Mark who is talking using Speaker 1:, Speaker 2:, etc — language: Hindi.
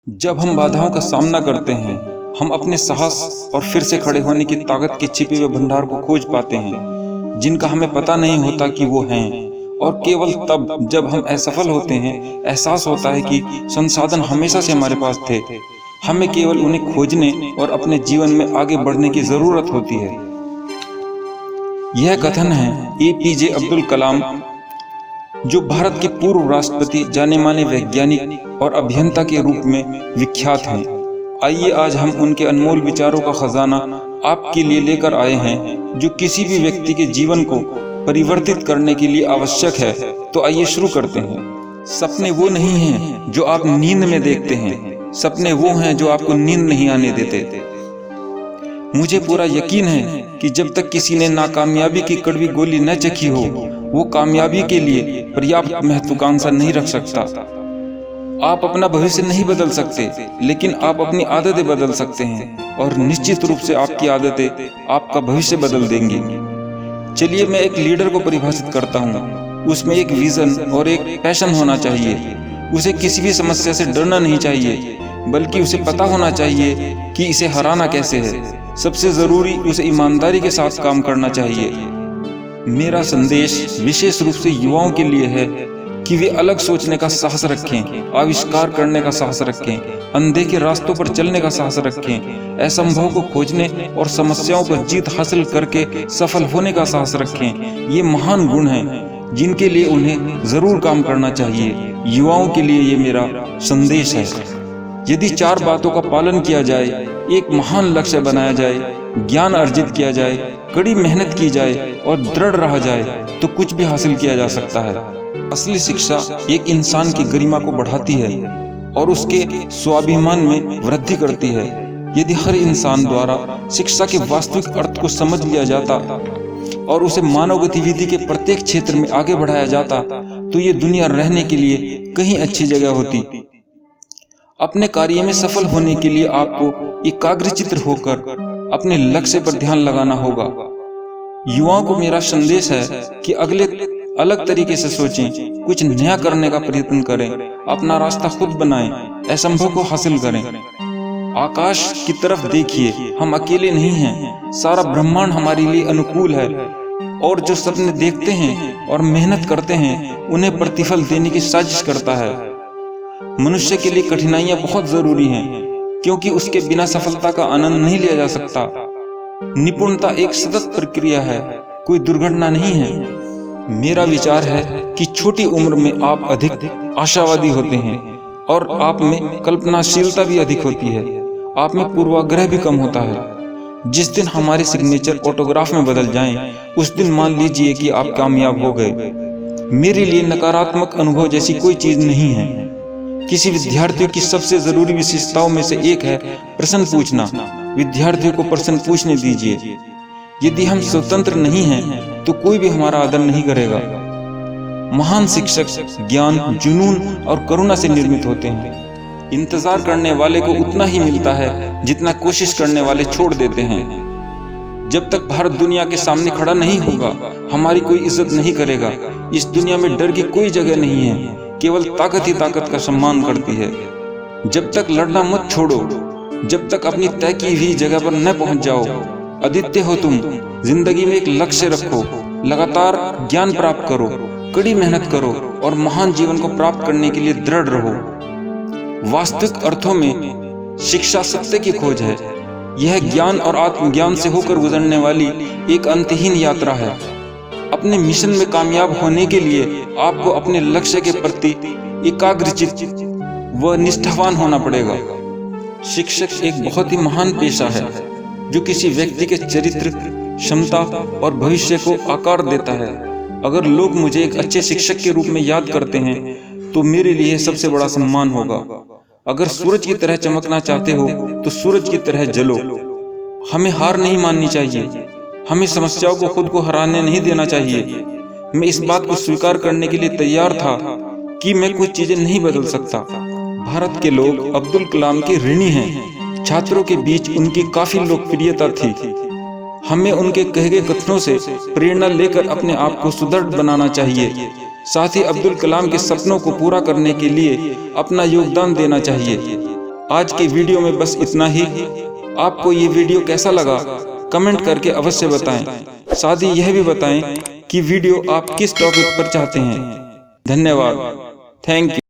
Speaker 1: जब हम बाधाओं का सामना करते हैं, हम अपने साहस और फिर से खड़े होने की ताकत के छिपे हुए भंडार को खोज पाते हैं, जिनका हमें पता नहीं होता कि वो हैं। और केवल तब जब हम असफल होते हैं, एहसास होता है कि संसाधन हमेशा से हमारे पास थे। हमें केवल उन्हें खोजने और अपने जीवन में आगे बढ़ने की जरूरत होती है। यह कथन है एपीजे अब्दुल कलाम, जो भारत के पूर्व राष्ट्रपति, जाने माने वैज्ञानिक और अभियंता के रूप में विख्यात हैं। आइए आज हम उनके अनमोल विचारों का खजाना आपके लिए लेकर आए हैं, जो किसी भी व्यक्ति के जीवन को परिवर्तित करने के लिए आवश्यक है। तो आइए शुरू करते हैं। सपने वो नहीं हैं जो आप नींद में देखते हैं, सपने वो हैं जो आपको नींद नहीं आने देते। मुझे पूरा यकीन है कि जब तक किसी ने नाकामयाबी की कड़वी गोली न चखी हो, वो कामयाबी के लिए पर्याप्त महत्वाकांक्षा नहीं रख सकता। आप अपना भविष्य नहीं बदल सकते, लेकिन आप अपनी आदतें बदल सकते हैं, और निश्चित रूप से आपकी आदतें आपका भविष्य बदल देंगी। चलिए मैं एक लीडर को परिभाषित करता हूँ। उसमें एक विजन और एक पैशन होना चाहिए। उसे किसी भी समस्या से डरना नहीं चाहिए, बल्कि उसे पता होना चाहिए कि इसे हराना कैसे है। सबसे जरूरी, उसे ईमानदारी के साथ काम करना चाहिए। मेरा संदेश विशेष रूप से युवाओं के लिए है कि वे अलग सोचने का साहस रखें, आविष्कार करने का साहस रखें, अनदेखे रास्तों पर चलने का साहस रखें, असंभव को खोजने और समस्याओं पर जीत हासिल करके सफल होने का साहस रखें। ये महान गुण हैं जिनके लिए उन्हें जरूर काम करना चाहिए। युवाओं के लिए ये मेरा संदेश है। यदि 4 बातों का पालन किया जाए, एक महान लक्ष्य बनाया जाए, ज्ञान अर्जित किया जाए, कड़ी मेहनत की जाए और दृढ़ रहा जाए, तो कुछ भी हासिल किया जा सकता है। असली शिक्षा एक इंसान की गरिमा को बढ़ाती है और उसके स्वाभिमान में वृद्धि करती है। यदि हर इंसान द्वारा शिक्षा के वास्तविक अर्थ को समझ लिया जाता और उसे मानव गतिविधि के प्रत्येक क्षेत्र में आगे बढ़ाया जाता, तो ये दुनिया रहने के लिए कहीं अच्छी जगह होती। अपने कार्य में सफल होने के लिए आपको एकाग्रचित्त होकर अपने लक्ष्य पर ध्यान लगाना होगा। युवाओं को मेरा संदेश है कि अलग तरीके से सोचें, कुछ नया करने का प्रयत्न करें, अपना रास्ता खुद बनाएं, असंभव को हासिल करें। आकाश की तरफ देखिए, हम अकेले नहीं हैं, सारा ब्रह्मांड हमारे लिए अनुकूल है। और जो सपने देखते हैं और मेहनत करते हैं, उन्हें प्रतिफल देने की साजिश करता है। मनुष्य के लिए कठिनाइयां बहुत जरूरी हैं, क्योंकि उसके बिना सफलता का आनंद नहीं लिया जा सकता। निपुणता एक सतत प्रक्रिया है, कोई दुर्घटना नहीं है। मेरा विचार है कि छोटी उम्र में आप अधिक आशावादी होते हैं और आप में कल्पनाशीलता भी अधिक होती है। आप में पूर्वाग्रह भी कम होता है। जिस दिन हमारे सिग्नेचर ऑटोग्राफ में बदल जाएं, उस दिन मान लीजिए कि आप कामयाब हो गए। मेरे लिए नकारात्मक अनुभव जैसी कोई चीज नहीं है। किसी विद्यार्थी की सबसे जरूरी विशेषताओं में से एक है प्रश्न पूछना। विद्यार्थियों को प्रश्न पूछने दीजिए। यदि हम स्वतंत्र नहीं हैं, तो कोई भी हमारा आदर नहीं करेगा। महान शिक्षक ज्ञान, जुनून और करुणा से निर्मित होते हैं। इंतजार करने वाले को उतना ही मिलता है जितना कोशिश करने वाले छोड़ देते हैं। जब तक भारत दुनिया के सामने खड़ा नहीं होगा, हमारी कोई इज्जत नहीं करेगा। इस दुनिया में डर की कोई जगह नहीं है, केवल ताकत ही ताकत का सम्मान करती है। जब तक लड़ना मत छोड़ो, जब तक अपनी तय की हुई जगह पर न पहुंच जाओ। आदित्य हो तुम, जिंदगी में एक लक्ष्य रखो, लगातार ज्ञान प्राप्त करो, कड़ी मेहनत करो और महान जीवन को प्राप्त करने के लिए दृढ़ रहो। वास्तविक अर्थों में शिक्षा सत्य की खोज है। यह ज्ञान और आत्मज्ञान से होकर गुजरने वाली एक अंतहीन यात्रा है। अपने मिशन में कामयाब होने के लिए आपको अपने लक्ष्य के प्रति एकाग्रचित्त व निष्ठावान होना पड़ेगा। शिक्षक एक बहुत ही महान पेशा है, जो किसी व्यक्ति के चरित्र, क्षमता और भविष्य को आकार देता है। अगर लोग मुझे एक अच्छे शिक्षक के रूप में याद करते हैं, तो मेरे लिए सबसे बड़ा सम्मान होगा। अगर सूरज की तरह चमकना चाहते हो, तो सूरज की तरह जलो। हमें हार नहीं माननी चाहिए। हमें समस्याओं को खुद को हराने नहीं देना चाहिए। मैं इस बात को स्वीकार करने के लिए तैयार था कि मैं कुछ चीजें नहीं बदल सकता। भारत के लोग अब्दुल कलाम के ऋणी हैं। छात्रों के बीच उनकी काफी लोकप्रियता थी। हमें उनके कहे गए कथनों से प्रेरणा लेकर अपने आप को सुदृढ़ बनाना चाहिए। साथ ही अब्दुल कलाम के सपनों को पूरा करने के लिए अपना योगदान देना चाहिए। आज के वीडियो में बस इतना ही। आपको ये वीडियो कैसा लगा कमेंट करके अवश्य बताएं। साथ ही यह भी बताएं कि वीडियो आप किस टॉपिक पर चाहते हैं। धन्यवाद। Thank you.